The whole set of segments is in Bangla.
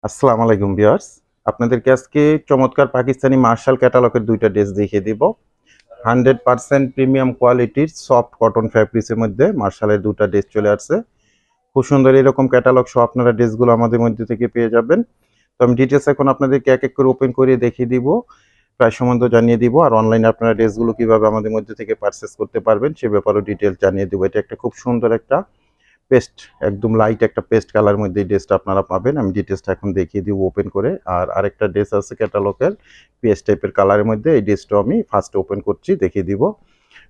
আসসালামু আলাইকুম ভিউয়ার্স। আপনাদেরকে আজকে চমৎকার পাকিস্তানি মার্শাল ক্যাটালগের দুইটা ড্রেস দেখিয়ে দিব। 100% প্রিমিয়াম কোয়ালিটির সফট কটন ফ্যাব্রিক্সের মধ্যে মার্শালের দুটো ড্রেস চলে আসছে। খুব সুন্দর এরকম ক্যাটালগ সহ আপনারা ড্রেসগুলো আমাদের মধ্যে থেকে পেয়ে যাবেন। তো আমি ডিটেইলস এখন আপনাদেরকে এক এক করে ওপেন করে দেখিয়ে দিব, প্রাইস সম্বন্ধে জানিয়ে দিব, আর অনলাইনে আপনারা ড্রেসগুলো কিভাবে আমাদের মধ্যে থেকে পারচেজ করতে পারবেন সে ব্যাপারেও ডিটেইলস জানিয়ে দিব। এটা একটা খুব সুন্দর একটা পেস্ট, একদম লাইট একটা পেস্ট কালার মধ্যে এই ড্রেসটা আপনারা পাবেন। আমি ডিটেইলসটা এখন দেখিয়ে দিব ওপেন করে। আর আরেকটা ড্রেস আছে ক্যাটালগের পেস্ট টাইপের কালারের মধ্যে, এই ড্রেসটাও আমি ফার্স্ট ওপেন করছি, দেখিয়ে দিব।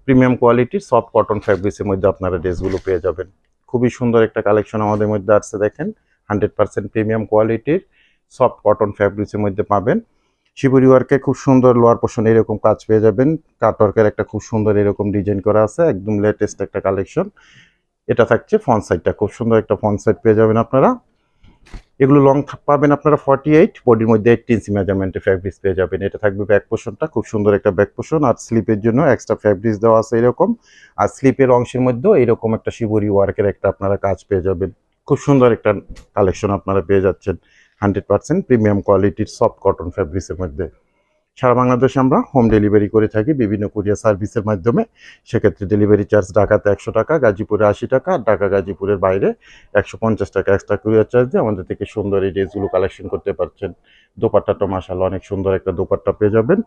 প্রিমিয়াম কোয়ালিটির সফট কটন ফ্যাব্রিক্সের মধ্যে আপনারা ড্রেসগুলো পেয়ে যাবেন। খুবই সুন্দর একটা কালেকশন আমাদের মধ্যে আসছে, দেখেন 100% প্রিমিয়াম কোয়ালিটির সফট কটন ফ্যাব্রিক্সের মধ্যে পাবেন। শিবরি ওয়ার্কে খুব সুন্দর লোয়ার পোর্শন এরকম কাজ পেয়ে যাবেন। কাটওয়ার্কের একটা খুব সুন্দর এরকম ডিজাইন করা আছে, একদম লেটেস্ট একটা কালেকশন। এটা থাকছে ফ্রন্ট সাইডটা, খুব সুন্দর একটা ফ্রন্ট সাইড পেয়ে যাবেন আপনারা। এগুলো লং পাবেন আপনারা 48, বডির মধ্যে 18 ইঞ্চি মেজারমেন্টের ফ্যাব্রিক্স পেয়ে যাবেন। এটা থাকবে ব্যাক পোর্শনটা, খুব সুন্দর একটা ব্যাক পোর্শন, আর স্লিপের জন্য এক্সট্রা ফ্যাব্রিক্স দেওয়া আছে এরকম। আর স্লিপের অংশের মধ্যেও এরকম একটা শিবরি ওয়ার্কের একটা আপনারা কাজ পেয়ে যাবেন। খুব সুন্দর একটা কালেকশন আপনারা পেয়ে যাচ্ছেন 100% প্রিমিয়াম কোয়ালিটির সফট কটন ফ্যাব্রিক্সের মধ্যে। সারা বাংলাদেশে আমরা হোম ডেলিভারি করে থাকি বিভিন্ন কুরিয়ার সার্ভিসের মাধ্যমে। সেক্ষেত্রে ডেলিভারি চার্জ ঢাকাতে 100 টাকা, গাজীপুরে 80 টাকা, আর ঢাকা গাজীপুরের বাইরে 150 টাকা এক্সট্রা কুরিয়ার চার্জ দিয়ে আমাদের থেকে সুন্দর এই ড্রেসগুলো কালেকশন করতে পারছেন। দোপাট্টাটা মাশাআল্লাহ অনেক সুন্দর একটা দোপাট্টা পেয়ে যাবেন।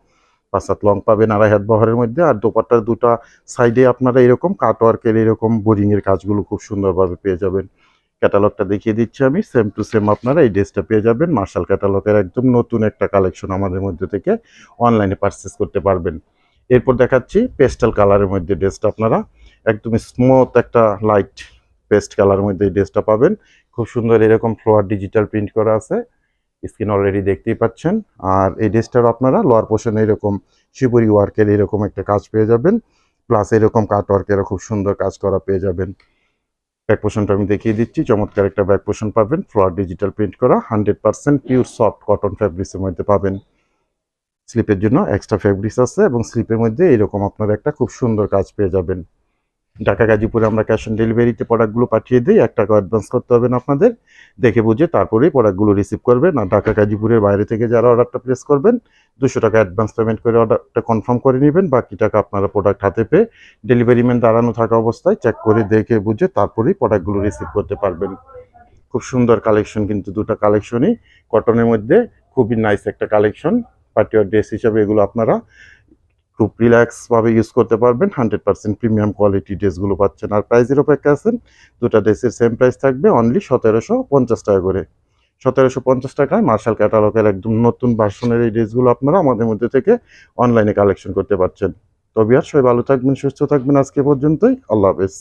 5 হাত লং পাবেন, 2.5 হাত বহরের মধ্যে। আর দোপাট্টার দুটো সাইডে আপনারা এরকম কাটওয়ার্কের এরকম বোরিংয়ের কাজগুলো খুব সুন্দরভাবে পেয়ে যাবেন। ক্যাটালগটা দেখিয়ে দিচ্ছি আমি, সেম টু সেম আপনারা এই ড্রেসটা পেয়ে যাবেন। মার্শাল ক্যাটালগের একদম নতুন একটা কালেকশন আমাদের মধ্যে থেকে অনলাইনে পারচেস করতে পারবেন। এরপর দেখাচ্ছি পেস্টাল কালারের মধ্যে ড্রেসটা, আপনারা একদম স্মুথ একটা লাইট পেস্ট কালারের মধ্যে এই ড্রেসটা পাবেন। খুব সুন্দর এরকম ফ্লোয়ার ডিজিটাল প্রিন্ট করা আছে, স্ক্রিন অলরেডি দেখতেই পাচ্ছেন। আর এই ড্রেসটার আপনারা লোয়ার পোর্শনে এরকম শিবরি ওয়ার্কের এরকম একটা কাজ পেয়ে যাবেন, প্লাস এরকম কাট ওয়ার্কেরও খুব সুন্দর কাজ করা পেয়ে যাবেন। ব্যাক পোর্শনটা আমি দেখিয়ে দিচ্ছি, চমৎকার একটা ব্যাক পোর্শন পাবেন, ফ্লোয়ার ডিজিটাল প্রিন্ট করা, 100% পিওর সফট কটন ফ্যাব্রিক্সের মধ্যে পাবেন। স্লিপের জন্য এক্সট্রা ফ্যাব্রিক্স আছে এবং স্লিপের মধ্যে এরকম আপনারা একটা খুব সুন্দর কাজ পেয়ে যাবেন। ঢাকা গাজীপুরে আমরা ক্যাশ অন ডেলিভারিতে প্রোডাক্টগুলো পাঠিয়ে দিই। 1 টাকা অ্যাডভান্স করতে হবে না আপনাদের, দেখে বুঝে তারপরেই প্রোডাক্টগুলো রিসিভ করবেন। আর ঢাকা গাজীপুরের বাইরে থেকে যারা অর্ডারটা প্লেস করবেন 200 টাকা অ্যাডভান্স পেমেন্ট করে অর্ডারটা কনফার্ম করে নেবেন। বাকি টাকা আপনারা প্রোডাক্ট হাতে পেয়ে ডেলিভারি ম্যান দাঁড়ানো থাকা অবস্থায় চেক করে দেখে বুঝে তারপরেই প্রোডাক্টগুলো রিসিভ করতে পারবেন। খুব সুন্দর কালেকশন, কিন্তু দুটো কালেকশনই কটনের মধ্যে খুবই নাইস একটা কালেকশন। পার্টিওয়ার ড্রেস হিসাবে এগুলো আপনারা খুব রিল্যাক্স ভাবে ইউজ করতে পারবেন। 100% প্রিমিয়াম কোয়ালিটি ড্রেসগুলো পাচ্ছেন। আর প্রাইজের অপেক্ষা আছেন, দুটো ড্রেসের সেম প্রাইস থাকবে, অনলি 1750 টাকা করে। 1750 টাকায় মার্শাল ক্যাটালগের একদম নতুন ভার্সনের এই ড্রেসগুলো আপনারা আমাদের মধ্যে থেকে অনলাইনে কালেকশন করতে পারছেন। তবে আর সবাই ভালো থাকবেন, সুস্থ থাকবেন, আজকে পর্যন্তই, আল্লাহ হাফেজ।